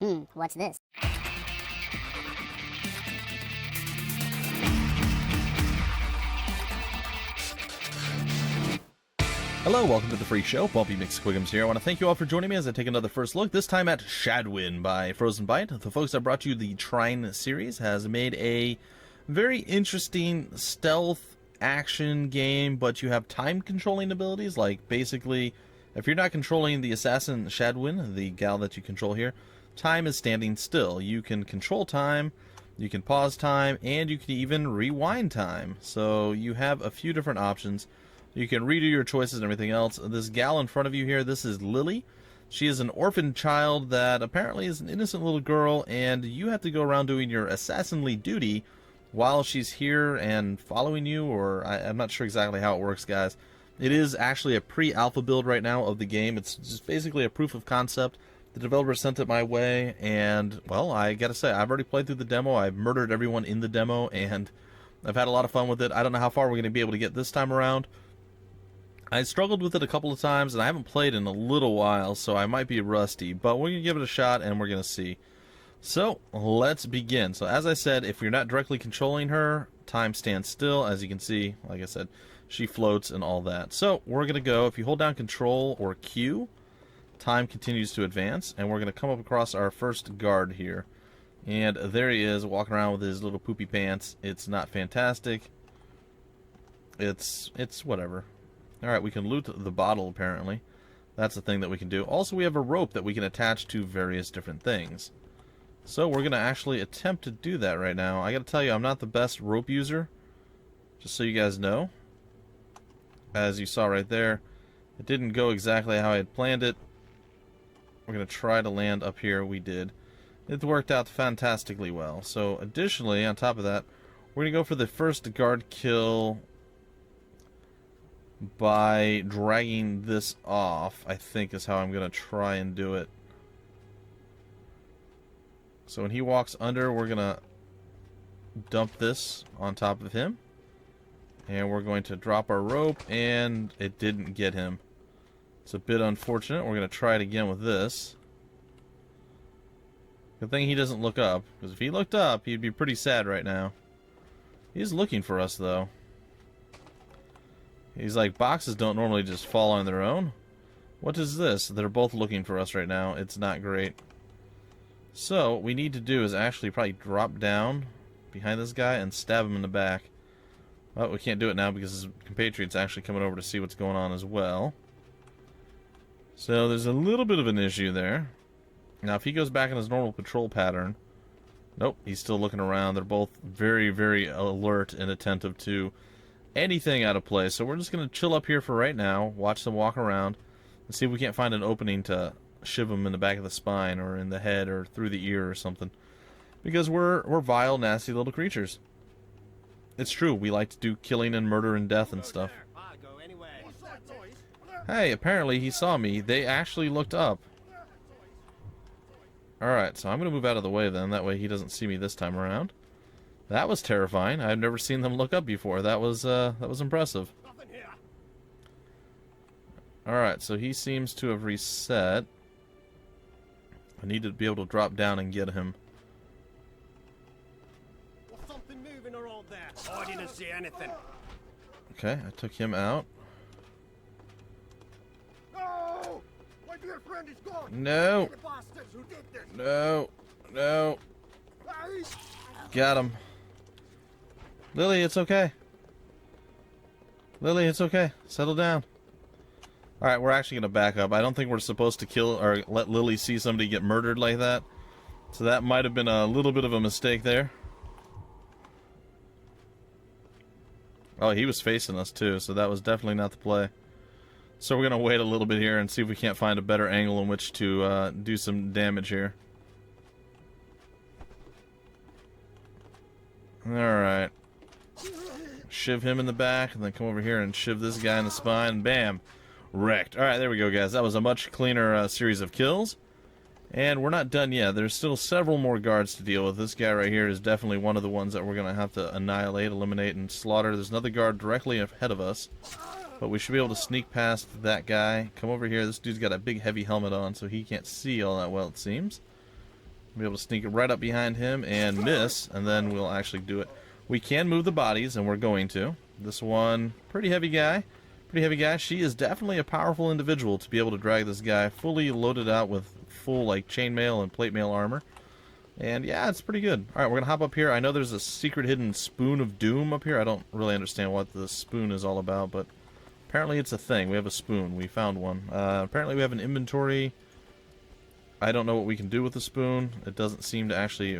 What's this? Hello, welcome to the Freak Show. Bumpy McSquigums here. I want to thank you all for joining me as I take another first look, this time at Shadwen by Frozenbyte. The folks that brought you the Trine series has made a very interesting stealth action game, but you have time controlling abilities. Like, basically, if you're not controlling the assassin Shadwen, the gal that you control here, time is standing still. You can control time, you can pause time, and you can even rewind time. So you have a few different options. You can redo your choices and everything else. This gal in front of you here, this is Lilly. She is an orphan child that apparently is an innocent little girl, and you have to go around doing your assassinly duty while she's here and following you, or I'm not sure exactly how it works, guys. It is actually a pre-alpha build right now of the game. It's just basically a proof of concept. The developer sent it my way, and, well, I gotta say, I've already played through the demo. I've murdered everyone in the demo, and I've had a lot of fun with it. I don't know how far we're going to be able to get this time around. I struggled with it a couple of times, and I haven't played in a little while, so I might be rusty, but we're going to give it a shot, and we're going to see. So, let's begin. So, as I said, if you're not directly controlling her, time stands still. As you can see, like I said, she floats and all that. So, we're going to go, if you hold down Control or Q, time continues to advance, and we're going to come up across our first guard here. And there he is, walking around with his little poopy pants. It's not fantastic. It's whatever. Alright, we can loot the bottle, apparently. That's the thing that we can do. Also, we have a rope that we can attach to various different things. So, we're going to actually attempt to do that right now. I gotta tell you, I'm not the best rope user. Just so you guys know. As you saw right there, it didn't go exactly how I had planned it. We're going to try to land up here. We did. It worked out fantastically well. So, additionally, on top of that, we're going to go for the first guard kill by dragging this off, I think is how I'm going to try and do it. So when he walks under, we're going to dump this on top of him. And we're going to drop our rope, and it didn't get him. It's a bit unfortunate. We're going to try it again with this. Good thing he doesn't look up, because if he looked up, he'd be pretty sad right now. He's looking for us, though. He's like, boxes don't normally just fall on their own. What is this? They're both looking for us right now. It's not great. So, what we need to do is actually probably drop down behind this guy and stab him in the back. Well, we can't do it now because his compatriot's actually coming over to see what's going on as well. So, there's a little bit of an issue there. Now, if he goes back in his normal patrol pattern... Nope, he's still looking around. They're both very, very alert and attentive to anything out of place. So we're just going to chill up here for right now, watch them walk around, and see if we can't find an opening to shiv them in the back of the spine or in the head or through the ear or something. Because we're vile, nasty little creatures. It's true, we like to do killing and murder and death and stuff. Hey, apparently he saw me. They actually looked up. Alright, so I'm going to move out of the way then, that way he doesn't see me this time around. That was terrifying. I've never seen them look up before. That was impressive. Alright, so he seems to have reset. I need to be able to drop down and get him. Was something moving around there? I didn't see anything. Okay, I took him out. No! My dear friend is gone! No! The bastards who did this! No! No! Got him. Lilly, it's okay. Lilly, it's okay. Settle down. Alright, we're actually going to back up. I don't think we're supposed to kill or let Lilly see somebody get murdered like that. So that might have been a little bit of a mistake there. Oh, he was facing us too, so that was definitely not the play. So we're going to wait a little bit here and see if we can't find a better angle in which to do some damage here. Alright. Shiv him in the back, and then come over here and shiv this guy in the spine. Bam! Wrecked. Alright, there we go, guys. That was a much cleaner series of kills. And we're not done yet. There's still several more guards to deal with. This guy right here is definitely one of the ones that we're going to have to annihilate, eliminate, and slaughter. There's another guard directly ahead of us. But we should be able to sneak past that guy. Come over here. This dude's got a big heavy helmet on, so he can't see all that well, it seems. Be able to sneak right up behind him and miss, and then we'll actually do it. We can move the bodies, and we're going to. This one, pretty heavy guy. Pretty heavy guy. She is definitely a powerful individual to be able to drag this guy fully loaded out with full, like, chainmail and plate mail armor. And, yeah, it's pretty good. Alright, we're going to hop up here. I know there's a secret hidden spoon of doom up here. I don't really understand what the spoon is all about, but apparently it's a thing. We have a spoon. We found one. Apparently we have an inventory. I don't know what we can do with the spoon. It doesn't seem to actually...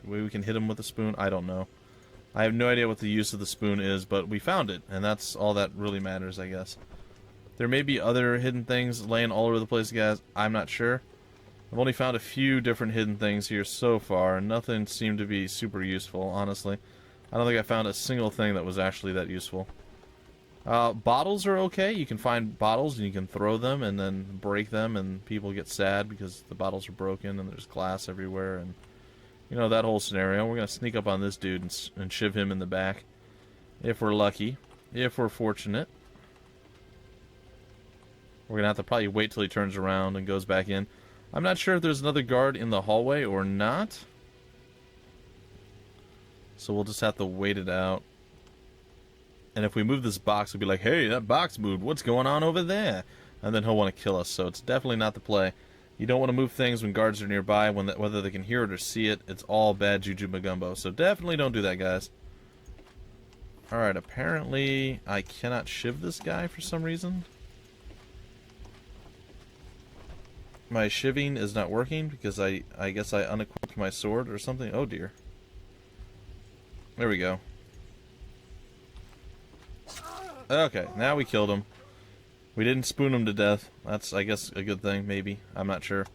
we can hit him with the spoon. I don't know. I have no idea what the use of the spoon is, but we found it, and that's all that really matters, I guess. There may be other hidden things laying all over the place, guys. I'm not sure. I've only found a few different hidden things here so far, and nothing seemed to be super useful, honestly. I don't think I found a single thing that was actually that useful. Bottles are okay. You can find bottles and you can throw them and then break them, and people get sad because the bottles are broken and there's glass everywhere, and you know, that whole scenario. We're gonna sneak up on this dude and shiv him in the back if we're lucky, if we're fortunate. We're gonna have to probably wait till he turns around and goes back in. I'm not sure if there's another guard in the hallway or not, so we'll just have to wait it out. And if we move this box, we'll be like, hey, that box moved. What's going on over there? And then he'll want to kill us. So it's definitely not the play. You don't want to move things when guards are nearby, whether they can hear it or see it. It's all bad juju magumbo. So definitely don't do that, guys. Alright, apparently I cannot shiv this guy for some reason. My shivving is not working because I guess I unequipped my sword or something. Oh, dear. There we go. Okay, now we killed him. We didn't spoon him to death. That's, I guess, a good thing, maybe. I'm not sure.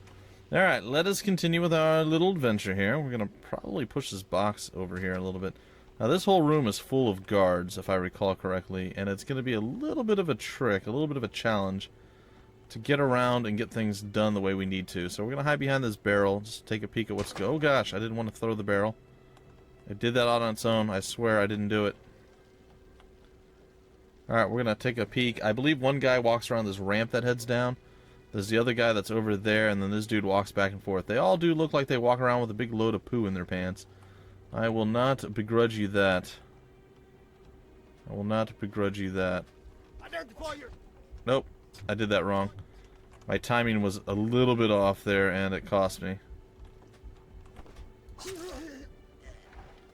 Alright, let us continue with our little adventure here. We're going to probably push this box over here a little bit. Now, this whole room is full of guards, if I recall correctly, and it's going to be a little bit of a trick, a little bit of a challenge to get around and get things done the way we need to. So we're going to hide behind this barrel, just take a peek at what's going on. Oh gosh, I didn't want to throw the barrel. I did that all on its own. I swear I didn't do it. Alright, we're going to take a peek. I believe one guy walks around this ramp that heads down. There's the other guy that's over there, and then this dude walks back and forth. They all do look like they walk around with a big load of poo in their pants. I will not begrudge you that. I will not begrudge you that. Nope, I did that wrong. My timing was a little bit off there, and it cost me.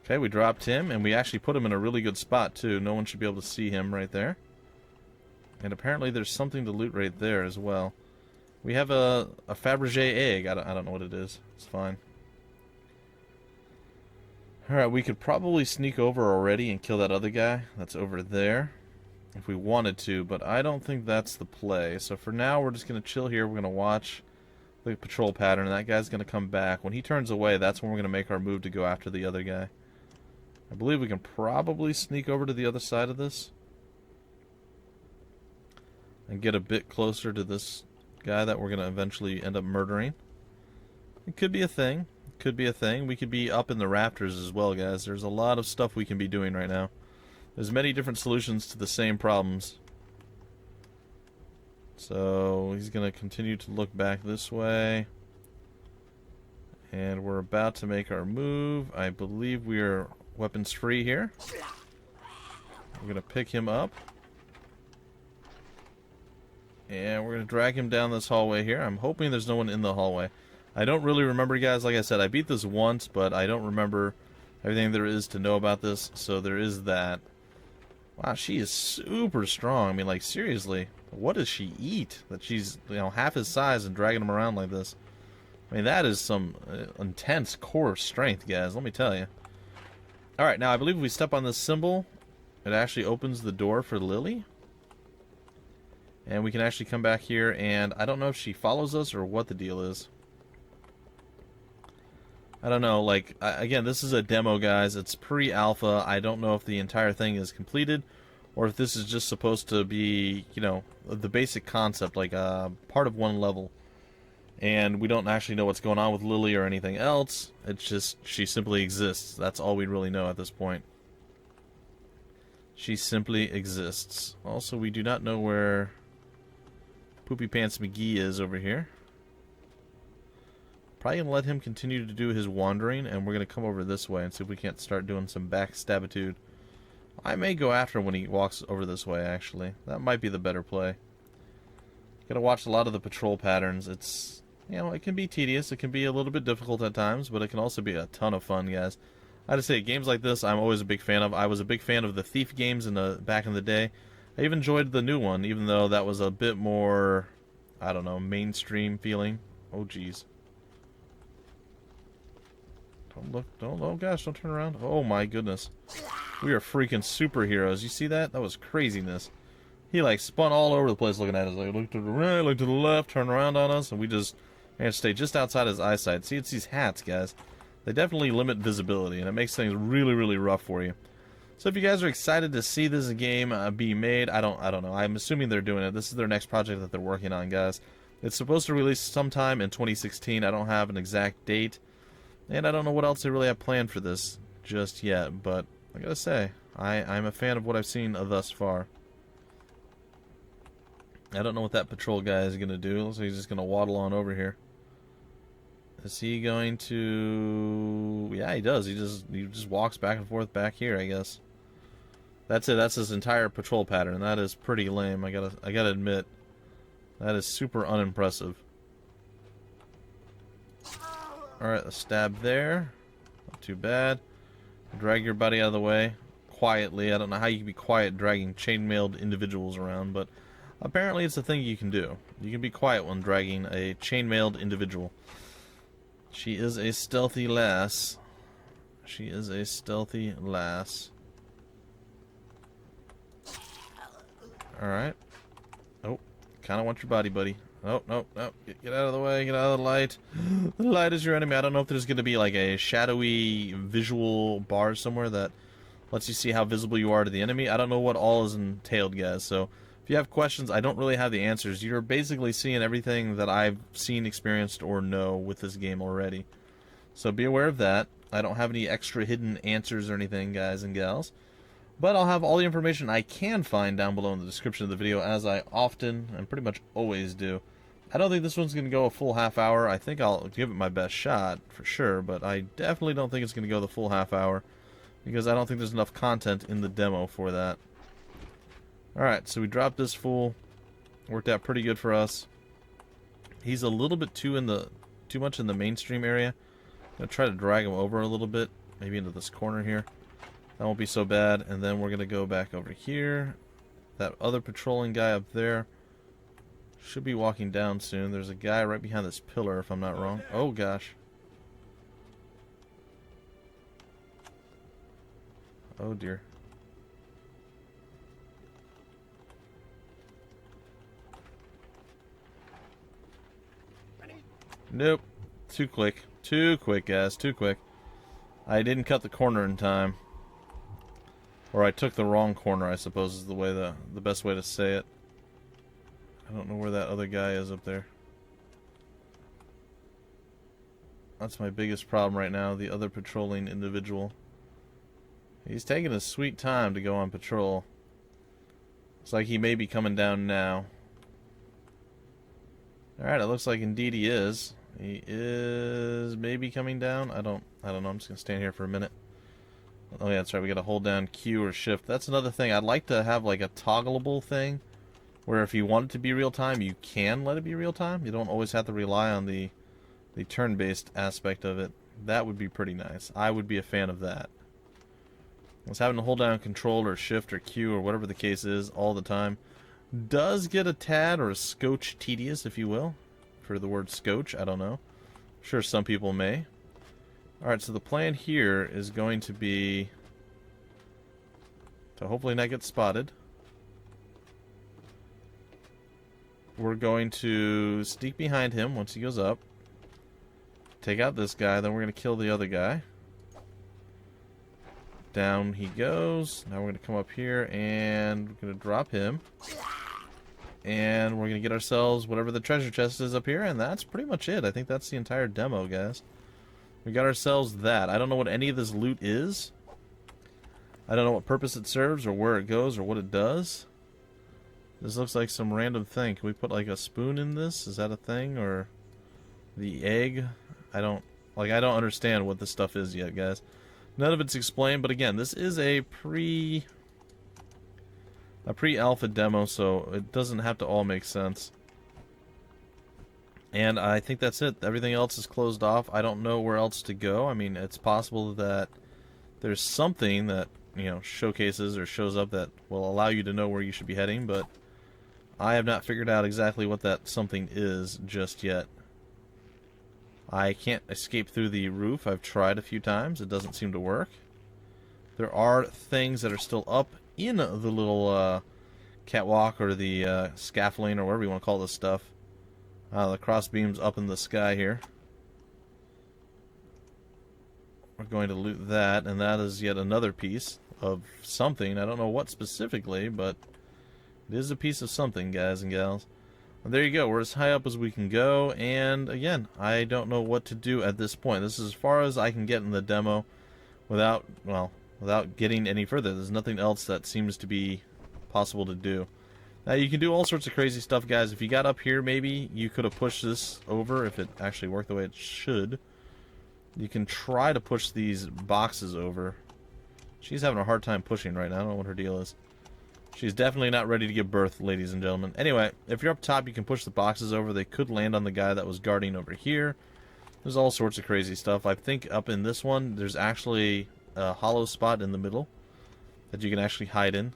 Okay, we dropped him, and we actually put him in a really good spot, too. No one should be able to see him right there. And apparently there's something to loot right there as well. We have a Fabergé egg. I don't know what it is. It's fine. Alright, we could probably sneak over already and kill that other guy that's over there if we wanted to, but I don't think that's the play. So for now, we're just going to chill here. We're going to watch the patrol pattern, and that guy's going to come back. When he turns away, that's when we're going to make our move to go after the other guy. I believe we can probably sneak over to the other side of this and get a bit closer to this guy that we're going to eventually end up murdering. It could be a thing. It could be a thing. We could be up in the rafters as well, guys. There's a lot of stuff we can be doing right now. There's many different solutions to the same problems. So he's going to continue to look back this way. And we're about to make our move. I believe we are weapons free here. We're going to pick him up. And we're going to drag him down this hallway here. I'm hoping there's no one in the hallway. I don't really remember, guys. Like I said, I beat this once, but I don't remember everything there is to know about this. So there is that. Wow, she is super strong. I mean, like, seriously, what does she eat that she's, you know, half his size and dragging him around like this? I mean, that is some intense core strength, guys, let me tell you. Alright, now I believe if we step on this symbol, it actually opens the door for Lilly. And we can actually come back here, and I don't know if she follows us or what the deal is. I don't know, like, again, this is a demo, guys. It's pre-alpha. I don't know if the entire thing is completed, or if this is just supposed to be, you know, the basic concept, like part of one level. And we don't actually know what's going on with Lilly or anything else. It's just, she simply exists. That's all we really know at this point. She simply exists. Also, we do not know where Poopy Pants McGee is over here. Probably going to let him continue to do his wandering, and we're going to come over this way and see if we can't start doing some backstabitude. I may go after him when he walks over this way, actually. That might be the better play. Gotta watch a lot of the patrol patterns. It's, you know, it can be tedious, it can be a little bit difficult at times, but it can also be a ton of fun, guys. I have to say, games like this I'm always a big fan of. I was a big fan of the Thief games back in the day. I even enjoyed the new one, even though that was a bit more, I don't know, mainstream feeling. Oh, jeez. Don't look, oh gosh, don't turn around. Oh my goodness. We are freaking superheroes. You see that? That was craziness. He like spun all over the place looking at us. Like, look to the right, look to the left, turn around on us, and we just managed to stay just outside his eyesight. See, it's these hats, guys. They definitely limit visibility, and it makes things really, really rough for you. So if you guys are excited to see this game be made, I don't know. I'm assuming they're doing it. This is their next project that they're working on, guys. It's supposed to release sometime in 2016. I don't have an exact date, and I don't know what else they really have planned for this just yet. But I gotta say, I'm a fan of what I've seen thus far. I don't know what that patrol guy is gonna do. So he's just gonna waddle on over here. Is he going to? Yeah, he does. He just walks back and forth back here, I guess. That's it. That's his entire patrol pattern. That is pretty lame. I gotta admit, that is super unimpressive. All right, a stab there. Not too bad. Drag your buddy out of the way quietly. I don't know how you can be quiet dragging chainmailed individuals around, but apparently it's a thing you can do. You can be quiet when dragging a chainmailed individual. She is a stealthy lass. She is a stealthy lass. Alright. Oh, kind of want your body, buddy. Oh, no, no. Get out of the way. Get out of the light. The light is your enemy. I don't know if there's going to be like a shadowy visual bar somewhere that lets you see how visible you are to the enemy. I don't know what all is entailed, guys. So if you have questions, I don't really have the answers. You're basically seeing everything that I've seen, experienced, or know with this game already. So be aware of that. I don't have any extra hidden answers or anything, guys and gals. But I'll have all the information I can find down below in the description of the video, as I often and pretty much always do. I don't think this one's going to go a full half hour. I think I'll give it my best shot, for sure, but I definitely don't think it's going to go the full half hour, because I don't think there's enough content in the demo for that. Alright, so we dropped this fool. Worked out pretty good for us. He's a little bit too much in the mainstream area. I'm going to try to drag him over a little bit, maybe into this corner here. That won't be so bad. And then we're going to go back over here. That other patrolling guy up there should be walking down soon. There's a guy right behind this pillar, if I'm not wrong. Oh, gosh. Oh, dear. Nope. Too quick. Too quick, guys. Too quick. I didn't cut the corner in time. Or I took the wrong corner, I suppose is the best way to say it. I don't know where that other guy is up there. That's my biggest problem right now, the other patrolling individual. He's taking his sweet time to go on patrol. Looks like he may be coming down now. Alright, it looks like indeed he is. He is maybe coming down. I don't know. I'm just gonna stand here for a minute. Oh yeah, that's right. We gotta hold down Q or Shift. That's another thing. I'd like to have like a toggleable thing, where if you want it to be real time, you can let it be real time. You don't always have to rely on the turn-based aspect of it. That would be pretty nice. I would be a fan of that. Just having to hold down Control or Shift or Q or whatever the case is all the time does get a tad or a scotch tedious, if you will. For the word scotch, I don't know. I'm sure some people may. Alright, so the plan here is going to be to hopefully not get spotted. We're going to sneak behind him once he goes up. Take out this guy, then we're going to kill the other guy. Down he goes. Now we're going to come up here and we're going to drop him. And we're going to get ourselves whatever the treasure chest is up here, and that's pretty much it. I think that's the entire demo, guys. We got ourselves that. I don't know what any of this loot is. I don't know what purpose it serves or where it goes or what it does. This looks like some random thing. Can we put like a spoon in this? Is that a thing? Or the egg? I don't understand what this stuff is yet, guys. None of it's explained, but again, this is a pre-alpha demo, so it doesn't have to all make sense. And I think that's it. Everything else is closed off. I don't know where else to go. I mean, it's possible that there's something that, you know, showcases or shows up that will allow you to know where you should be heading, but I have not figured out exactly what that something is just yet. I can't escape through the roof. I've tried a few times. It doesn't seem to work. There are things that are still up in the little catwalk or the scaffolding or whatever you want to call this stuff. The crossbeam's up in the sky here. We're going to loot that, and that is yet another piece of something. I don't know what specifically, but it is a piece of something, guys and gals. And there you go. We're as high up as we can go, and again, I don't know what to do at this point. This is as far as I can get in the demo without getting any further. There's nothing else that seems to be possible to do. Now, you can do all sorts of crazy stuff, guys. If you got up here, maybe you could have pushed this over if it actually worked the way it should. You can try to push these boxes over. She's having a hard time pushing right now. I don't know what her deal is. She's definitely not ready to give birth, ladies and gentlemen. Anyway, if you're up top, you can push the boxes over. They could land on the guy that was guarding over here. There's all sorts of crazy stuff. I think up in this one, there's actually a hollow spot in the middle that you can actually hide in.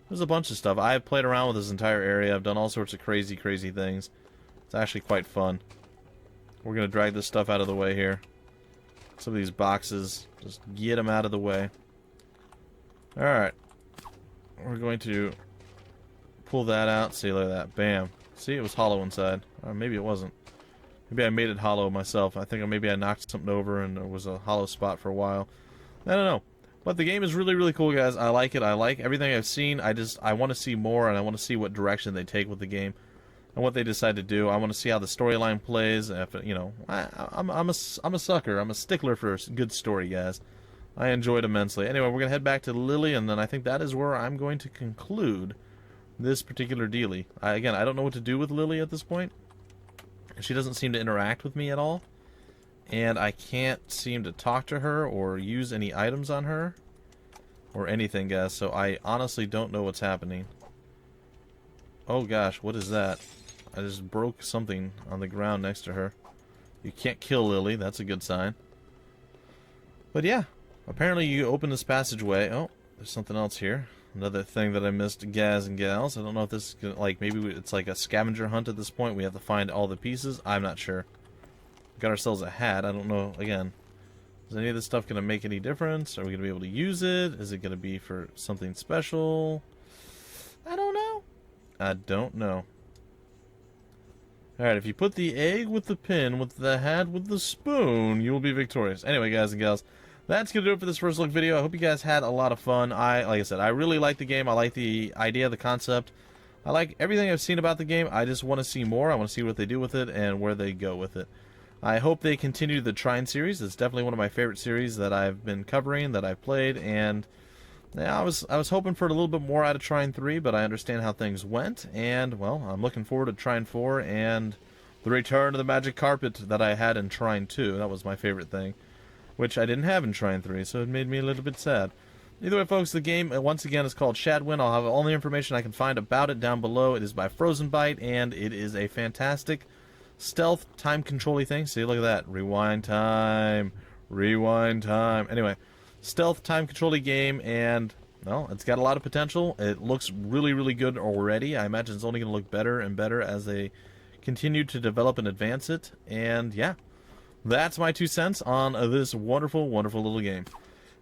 There's a bunch of stuff. I've played around with this entire area. I've done all sorts of crazy things. It's actually quite fun. We're going to drag this stuff out of the way here. Some of these boxes, just get them out of the way. Alright. We're going to pull that out. See, look at that. Bam. See, it was hollow inside. Or maybe it wasn't. Maybe I made it hollow myself. I think maybe I knocked something over and there was a hollow spot for a while. I don't know. But the game is really cool, guys. I like it. I like everything I've seen. I want to see more, and I want to see what direction they take with the game and what they decide to do. I want to see how the storyline plays. If, you know, I'm a sucker. I'm a stickler for a good story, guys. I enjoyed immensely. Anyway, we're gonna head back to Lilly, and then I think that is where I'm going to conclude this particular dealie. Again, I don't know what to do with Lilly at this point. She doesn't seem to interact with me at all. And I can't seem to talk to her or use any items on her or anything, guys. So I honestly don't know what's happening. Oh gosh, what is that? I just broke something on the ground next to her. You can't kill Lilly. That's a good sign. But yeah, apparently you open this passageway. Oh, there's something else here. Another thing that I missed, guys and gals. I don't know if this is gonna, like, maybe it's like a scavenger hunt at this point. We have to find all the pieces. I'm not sure. Got ourselves a hat. I don't know, again, is any of this stuff going to make any difference? Are we going to be able to use it? Is it going to be for something special? I don't know. I don't know. Alright, if you put the egg with the pin, with the hat with the spoon, you will be victorious. Anyway, guys and gals, that's going to do it for this first look video. I hope you guys had a lot of fun. Like I said, I really like the game. I like the idea, the concept. I like everything I've seen about the game. I just want to see more. I want to see what they do with it and where they go with it. I hope they continue the Trine series. It's definitely one of my favorite series that I've been covering, that I've played, and yeah, I was hoping for a little bit more out of Trine 3, but I understand how things went, and, well, I'm looking forward to Trine 4 and the return of the magic carpet that I had in Trine 2. That was my favorite thing, which I didn't have in Trine 3, so it made me a little bit sad. Either way, folks, the game, once again, is called Shadwen. I'll have all the information I can find about it down below. It is by Frozenbyte, and it is a fantastic stealth time control-y thing. See, look at that. Rewind time. Rewind time. Anyway, stealth time control-y game, and, well, it's got a lot of potential. It looks really good already. I imagine it's only going to look better and better as they continue to develop and advance it. And, yeah, that's my 2 cents on this wonderful little game.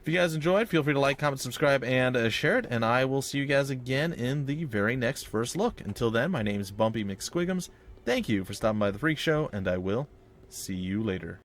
If you guys enjoyed, feel free to like, comment, subscribe, and share it. And I will see you guys again in the very next first look. Until then, my name is Bumpy McSquigums. Thank you for stopping by the Freak Show, and I will see you later.